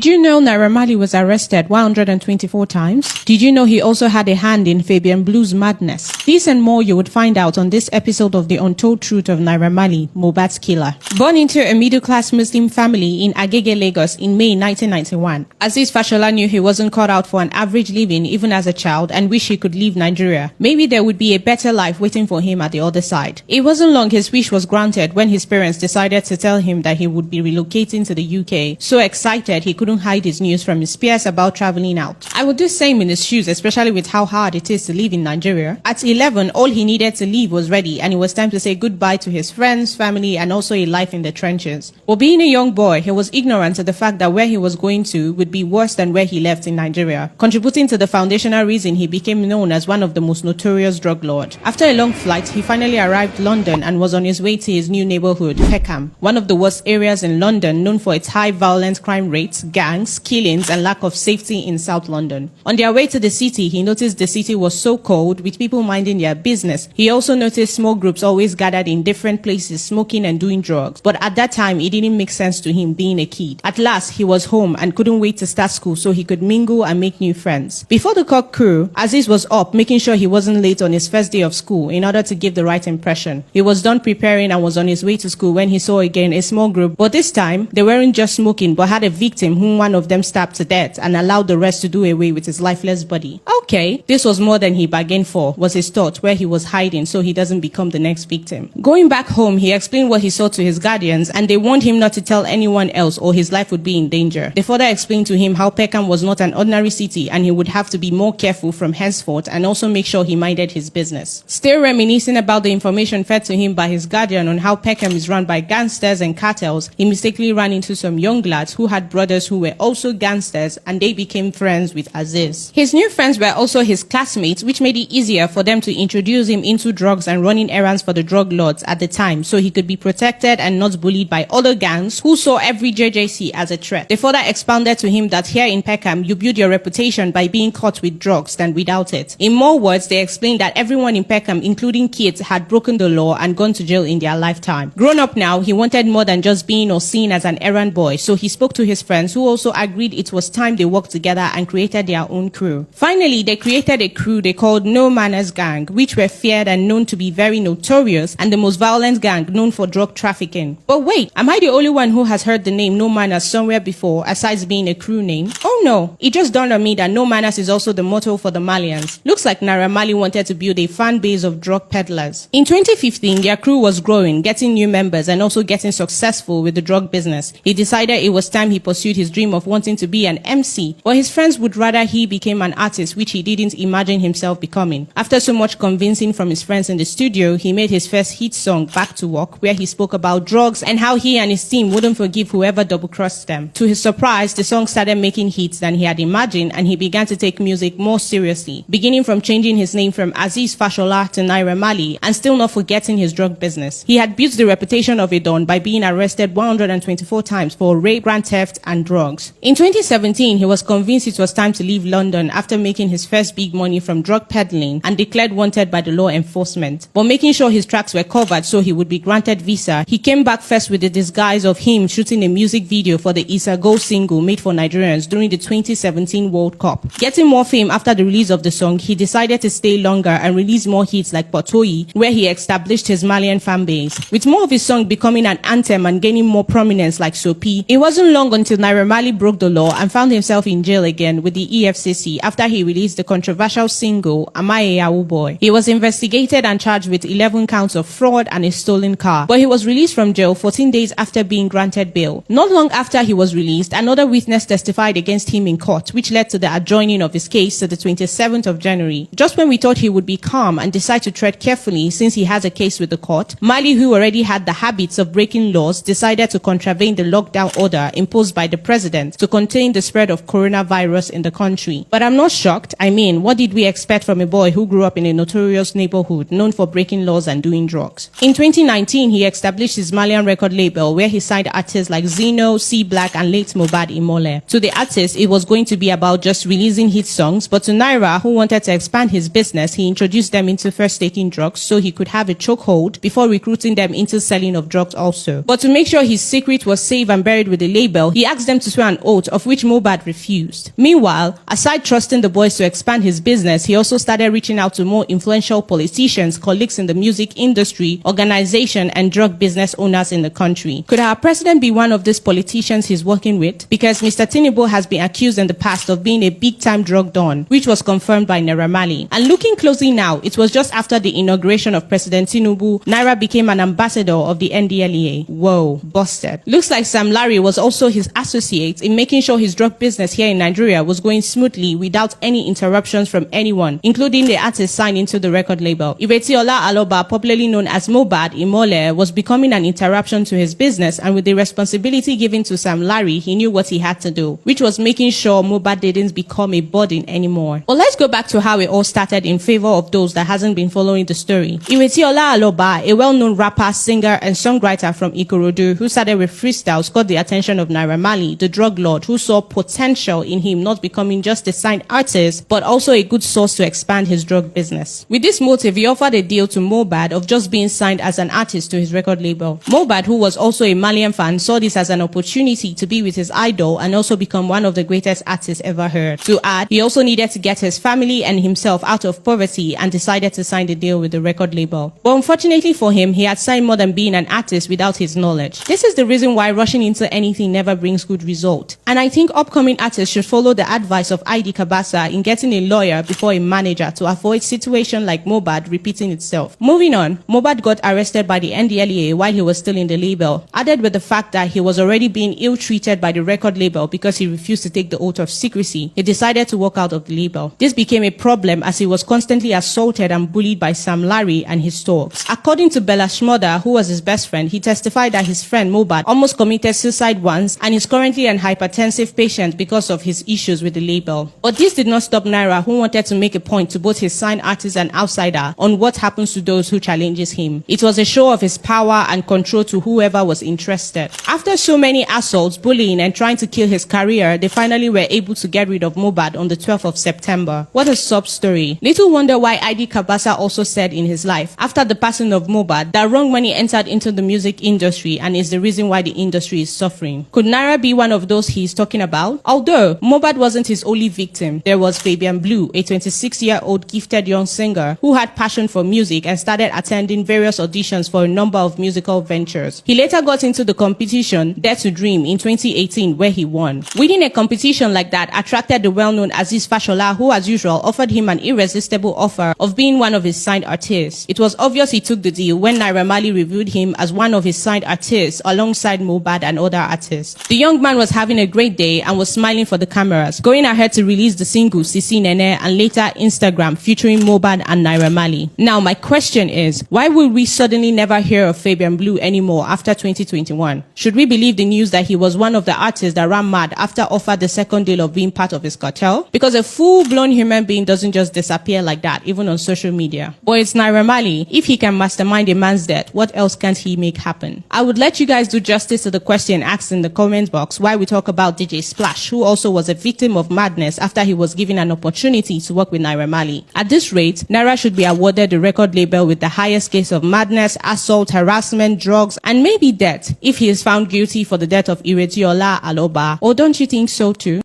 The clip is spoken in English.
Did you know Naira Marley was arrested 124 times? Did you know he also had a hand in Fabian Blue's madness? This and more you would find out on this episode of The Untold Truth of Naira Marley, Mohbad's killer. Born into a middle-class Muslim family in Agege, Lagos in May 1991, Aziz Fashola knew he wasn't cut out for an average living even as a child and wished he could leave Nigeria. Maybe there would be a better life waiting for him at the other side. It wasn't long his wish was granted when his parents decided to tell him that he would be relocating to the UK. So excited he couldn't hide his news from his peers about traveling out. I would do same in his shoes, especially with how hard it is to live in Nigeria. At 11, all he needed to leave was ready, and it was time to say goodbye to his friends, family, and also a life in the trenches. But being a young boy, he was ignorant of the fact that where he was going to would be worse than where he left in Nigeria, contributing to the foundational reason he became known as one of the most notorious drug lords. After a long flight, he finally arrived in London and was on his way to his new neighborhood, Peckham, one of the worst areas in London, known for its high violent crime rates, gangs, killings, and lack of safety in South London. On their way to the city, he noticed the city was so cold, with people minding their business. He also noticed small groups always gathered in different places, smoking and doing drugs. But at that time, it didn't make sense to him being a kid. At last, he was home and couldn't wait to start school so he could mingle and make new friends. Before the cock crew, Aziz was up, making sure he wasn't late on his first day of school in order to give the right impression. He was done preparing and was on his way to school when he saw again a small group. But this time, they weren't just smoking, but had a victim whom one of them stabbed to death and allowed the rest to do away with his lifeless body. Okay, this was more than he bargained for, was his thought, where he was hiding so he doesn't become the next victim. Going back home, he explained what he saw to his guardians, and they warned him not to tell anyone else or his life would be in danger. They further explained to him how Peckham was not an ordinary city and he would have to be more careful from henceforth and also make sure he minded his business. Still reminiscing about the information fed to him by his guardian on how Peckham is run by gangsters and cartels, he mistakenly ran into some young lads who had brothers who were also gangsters, and they became friends with Aziz. His new friends were also his classmates, which made it easier for them to introduce him into drugs and running errands for the drug lords at the time, so he could be protected and not bullied by other gangs who saw every JJC as a threat. They further expounded to him that here in Peckham, you build your reputation by being caught with drugs than without it. In more words, they explained that everyone in Peckham, including kids, had broken the law and gone to jail in their lifetime. Grown up now, he wanted more than just being or seen as an errand boy, so he spoke to his friends who also agreed it was time they worked together and created their own crew. Finally, they created a crew they called No Manners Gang, which were feared and known to be very notorious and the most violent gang known for drug trafficking. But wait, am I the only one who has heard the name No Manners somewhere before, aside being a crew name? Oh no, it just dawned on me that No Manners is also the motto for the Malians. Looks like Naira Marley wanted to build a fan base of drug peddlers. In 2015, their crew was growing, getting new members and also getting successful with the drug business. He decided it was time he pursued his dream of wanting to be an MC, but his friends would rather he became an artist, which he didn't imagine himself becoming. After so much convincing from his friends in the studio, he made his first hit song, Back to Work, where he spoke about drugs and how he and his team wouldn't forgive whoever double-crossed them. To his surprise, the song started making hits than he had imagined, and he began to take music more seriously, beginning from changing his name from Aziz Fashola to Naira Marley, and still not forgetting his drug business. He had built the reputation of a don by being arrested 124 times for rape, grand theft, and drugs. In 2017, he was convinced it was time to leave London after making his first big money from drug peddling and declared wanted by the law enforcement. But making sure his tracks were covered so he would be granted visa, he came back first with the disguise of him shooting a music video for the Isa Go single made for Nigerians during the 2017 World Cup. Getting more fame after the release of the song, he decided to stay longer and release more hits like Potoyi, where he established his Malian fan base. With more of his song becoming an anthem and gaining more prominence like Sopi, it wasn't long until Naira Marley broke the law and found himself in jail again with the EFCC after he released the controversial single Am I a Yahoo Boy. He was investigated and charged with 11 counts of fraud and a stolen car, but he was released from jail 14 days after being granted bail. Not long after he was released, another witness testified against him in court, which led to the adjourning of his case to the 27th of January. Just when we thought he would be calm and decide to tread carefully since he has a case with the court, Marley, who already had the habits of breaking laws, decided to contravene the lockdown order imposed by the president to contain the spread of coronavirus in the country. But I'm not shocked, I mean, what did we expect from a boy who grew up in a notorious neighborhood known for breaking laws and doing drugs? In 2019, he established his Malian record label where he signed artists like Zeno, C Black, and late Mohbad Imole. To the artist, it was going to be about just releasing hit songs, but to Naira, who wanted to expand his business, he introduced them into first taking drugs so he could have a chokehold before recruiting them into selling of drugs also. But to make sure his secret was safe and buried with the label, he asked them to swear an oath, of which Mohbad refused. Meanwhile, aside trusting the boys to expand his business, he also started reaching out to more influential politicians, colleagues in the music industry, organization, and drug business owners in the country. Could our president be one of these politicians he's working with? Because Mr. Tinubu has been accused in the past of being a big-time drug don, which was confirmed by Naira Marley. And looking closely now, it was just after the inauguration of President Tinubu, Naira became an ambassador of the NDLEA. Whoa, busted. Looks like Sam Larry was also his associate in making sure his drug business here in Nigeria was going smoothly without any interruptions from anyone, including the artist signed into the record label. Iretiola Aloba, popularly known as Mohbad Imole, was becoming an interruption to his business, and with the responsibility given to Sam Larry, he knew what he had to do, which was making sure Mohbad didn't become a burden anymore. But let's go back to how it all started in favor of those that hasn't been following the story. Iretiola Aloba, a well-known rapper, singer, and songwriter from Ikorodu, who started with freestyles, caught the attention of Naira Marley, the drug lord, who saw potential in him not becoming just a signed artist, but also a good source to expand his drug business. With this motive, he offered a deal to Mohbad of just being signed as an artist to his record label. Mohbad, who was also a Malian fan, saw this as an opportunity to be with his idol and also become one of the greatest artists ever heard. To add, he also needed to get his family and himself out of poverty and decided to sign the deal with the record label. But unfortunately for him, he had signed more than being an artist without his knowledge. This is the reason why rushing into anything never brings good result. And I think upcoming artists should follow the advice of ID Kabasa in getting a lawyer before a manager to avoid situation like Mohbad repeating itself. Moving on, Mohbad got arrested by the NDLEA while he was still in the label, added with the fact that he was already being ill-treated by the record label because he refused to take the oath of secrecy. He decided to walk out of the label. This became a problem as he was constantly assaulted and bullied by Sam Larry and his thugs. According to Bella Shmurda, who was his best friend, he testified that his friend Mohbad almost committed suicide once and is currently an hypertensive patient because of his issues with the label. But this did not stop Naira, who wanted to make a point to both his signed artist and outsider on what happens to those who challenges him. It was a show of his power and control to whoever was interested. After so many assaults, bullying, and trying to kill his career, they finally were able to get rid of Mohbad on the 12th of September. What a sob story. Little wonder why ID Kabasa also said in his life, after the passing of Mohbad, that wrong money entered into the music industry and is the reason why the industry is suffering. Could Naira be one of those he's talking about? Although Mohbad wasn't his only victim, there was Fabian Blue, a 26-year-old gifted young singer who had passion for music and started attending various auditions for a number of musical ventures. He later got into the competition Dare to Dream in 2018 where he won. Winning a competition like that attracted the well-known Aziz Fashola, who as usual offered him an irresistible offer of being one of his signed artists. It was obvious he took the deal when Naira Marley reviewed him as one of his signed artists alongside Mohbad and other artists. The young man was having a great day and was smiling for the cameras, going ahead to release the single Sisi Nene and later Instagram featuring Mohbad and Naira Marley. Now my question is, why would we suddenly never hear of Fabian Blue anymore after 2021? Should we believe the news that he was one of the artists that ran mad after offered the second deal of being part of his cartel? Because a full-blown human being doesn't just disappear like that, even on social media. But it's Naira Marley. If he can mastermind a man's death, what else can't he make happen? I would let you guys do justice to the question asked in the comment box while we talk about DJ Splash, who also was a victim of madness after he was given an opportunity to work with Naira Marley. At this rate, Naira should be awarded the record label with the highest case of madness, assault, harassment, drugs, and maybe death if he is found guilty for the death of Iretiola Aloba. Or don't you think so too?